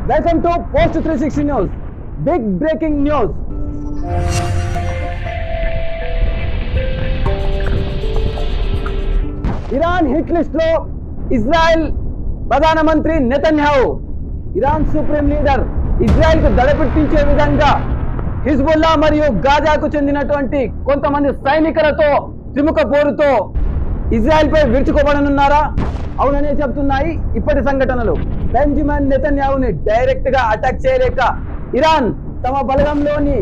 Welcome to Post 360 News. Big breaking news. Iran hit list లో Israel ప్రధానమంత్రి Netanyahu. Iran supreme leader Israel కు దడపెట్టించే విధంగా Hezbollah మరియు గాజాకు చెందినటువంటి కొంతమంది సైనికులతో త్రిముఖ పోరుతో ఇజ్రాయెల్ పై విరుచుకోబడనున్నారా? అవుననే చెప్తున్నాయి ఇప్పటి సంఘటనలు. బెంజమిన్ నెతన్యాహుని డైరెక్ట్ గా అటాక్ చేయలేక ఇరాన్ తమ బలగంలోని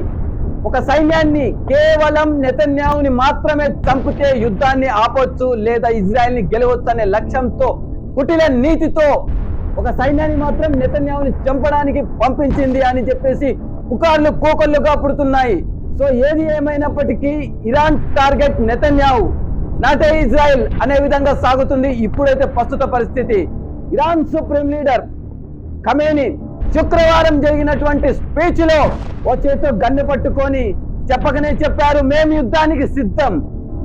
ఒక సైన్యాన్ని కేవలం నెతన్యాహుని మాత్రమే చంపితే యుద్ధాన్ని ఆపొచ్చు లేదా ఇజ్రాయెల్ ని గెలవచ్చు అనే లక్ష్యంతో కుటిల నీతితో ఒక సైన్యాన్ని మాత్రం నెతన్యాహుని చంపడానికి పంపించింది అని చెప్పేసి పుకార్లు కోకొల్లుగా పుడుతున్నాయి. సో ఏది ఏమైనప్పటికీ ఇరాన్ టార్గెట్ నెతన్యాహు, నాటే ఇజ్రాయెల్ అనే విధంగా సాగుతుంది ఇప్పుడైతే ప్రస్తుత పరిస్థితి. ఇరాన్ సుప్రీం లీడర్ ఖమేనీ శుక్రవారం జరిగినటువంటి స్పీచ్ లో ఓ చేతితో గన్ను పట్టుకొని చెప్పకనే చెప్పారు, మేము యుద్ధానికి సిద్ధం,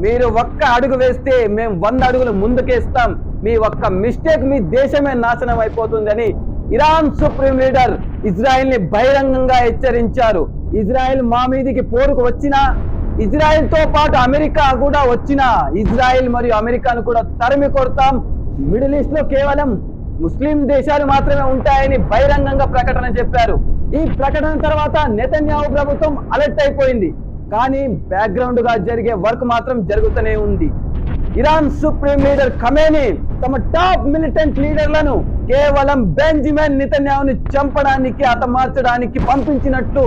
మీరు ఒక్క అడుగు వేస్తే మేము 100 అడుగులు ముందుకేస్తాం, మీ ఒక్క మిస్టేక్ మీ దేశమే నాశనం అయిపోతుందని ఇరాన్ సుప్రీం లీడర్ ఇజ్రాయెల్ ని బహిరంగంగా హెచ్చరించారు. ఇజ్రాయెల్ మా మీదికి పోరుకు వచ్చినా, ఇజ్రాయెల్ తో పాటు అమెరికా కూడా వచ్చినా ఇజ్రాయెల్ మరియు అమెరికాను కూడా తరిమి కొడతాం, మిడిల్ ఈస్ట్ లో కేవలం ముస్లిం దేశాలు మాత్రమే ఉంటాయని బహిరంగంగా ప్రకటన చెప్పారు. ఈ ప్రకటన తర్వాత నెతన్యాహు ప్రభుత్వం అలర్ట్ అయిపోయింది. కానీ బ్యాక్గ్రౌండ్ గా జరిగే వర్క్ మాత్రం జరుగుతూనే ఉంది. ఇరాన్ సుప్రీం లీడర్ ఖమేనీ తమ టాప్ మిలిటెంట్ లీడర్లను కేవలం బెంజమిన్ నెతన్యాహుని చంపడానికి హతమార్చడానికి పంపించినట్లు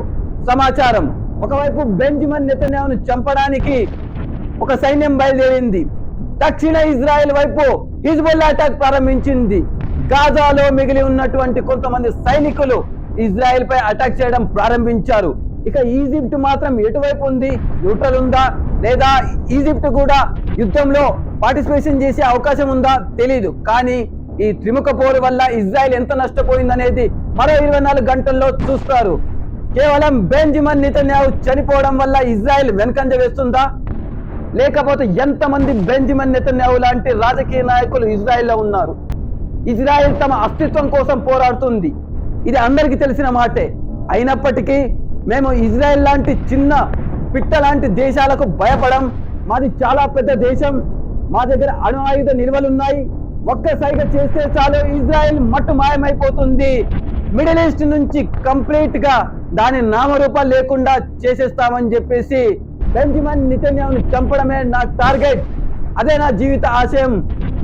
సమాచారం. ఒకవైపు బెంజమిన్ నెతన్యాహుని చంపడానికి ఒక సైన్యం బయలుదేరింది. దక్షిణ ఇజ్రాయెల్ వైపు హిజ్బుల్లా అటాక్ ప్రారంభించింది. గాజాలో మిగిలి ఉన్నటువంటి కొంతమంది సైనికులు ఇజ్రాయెల్ పై అటాక్ చేయడం ప్రారంభించారు. ఇక ఈజిప్ట్ మాత్రం ఎటువైపు ఉంది? న్యూట్రల్ ఉందా లేదా ఈజిప్ట్ కూడా యుద్ధంలో పార్టిసిపేషన్ చేసే అవకాశం ఉందా తెలీదు. కానీ ఈ త్రిముఖ పోరు వల్ల ఇజ్రాయెల్ ఎంత నష్టపోయిందనేది మరో 24 గంటల్లో చూస్తారు. కేవలం బెంజమిన్ నెతన్యాహు చనిపోవడం వల్ల ఇజ్రాయెల్ వెనుకంజ వేస్తుందా, లేకపోతే ఎంతమంది బెంజమిన్ నెతన్యాహు లాంటి రాజకీయ నాయకులు ఇజ్రాయెల్లో ఉన్నారు? ఇజ్రాయెల్ తమ అస్తిత్వం కోసం పోరాడుతుంది, ఇది అందరికీ తెలిసిన మాటే. అయినప్పటికీ మేము ఇజ్రాయెల్ లాంటి చిన్న పిట్ట లాంటి దేశాలకు భయపడం. మాది చాలా పెద్ద దేశం, మా దగ్గర అణు ఆయుధ నిల్వలున్నాయి, ఒక్క సైగ చేస్తే చాలు ఇజ్రాయెల్ మట్టు మాయమైపోతుంది, మిడిల్ ఈస్ట్ నుంచి కంప్లీట్ గా దాని నామరూపాలు లేకుండా చేసేస్తామని చెప్పేసి బెంజమిన్ నెతన్యాహుని చంపడమే నా టార్గెట్, అదే నా జీవిత ఆశయం.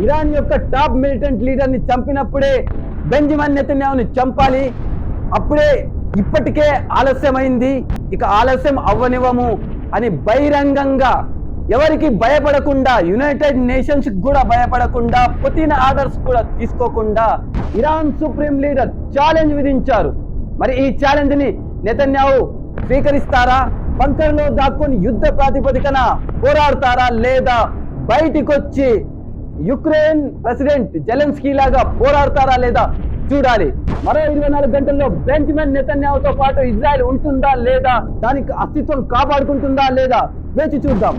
ఇరాన్ యొక్క టాప్ మిలిటెంట్ లీడర్ ని చంపినప్పుడే బెంజమిన్ నెతన్యాహుని చంపాలి, అప్పుడే ఇప్పటికే ఆలస్యమైంది, ఇక ఆలస్యం అవ్వనివ్వము అని బహిరంగంగా ఎవరికి భయపడకుండా, యునైటెడ్ నేషన్స్ కూడా భయపడకుండా, పుతిన్ ఆర్డర్స్ కూడా తీసుకోకుండా ఇరాన్ సుప్రీం లీడర్ ఛాలెంజ్ విధించారు. మరి ఈ ఛాలెంజ్ ని నెతన్యాహు స్వీకరిస్తారా? బంకర్ లో దాక్కుని యుద్ధ ప్రాతిపదికన పోరాడతారా లేదా బయటికి వచ్చి యుక్రెయిన్ ప్రెసిడెంట్ జెలెన్స్కీ లాగా పోరాడతారా లేదా చూడాలి. మరో 24 గంటల్లో బెంజమిన్ నెతన్యాహుతో పాటు ఇజ్రాయెల్ ఉంటుందా లేదా, దానికి అస్తిత్వం కాపాడుకుంటుందా లేదా వేచి చూద్దాం.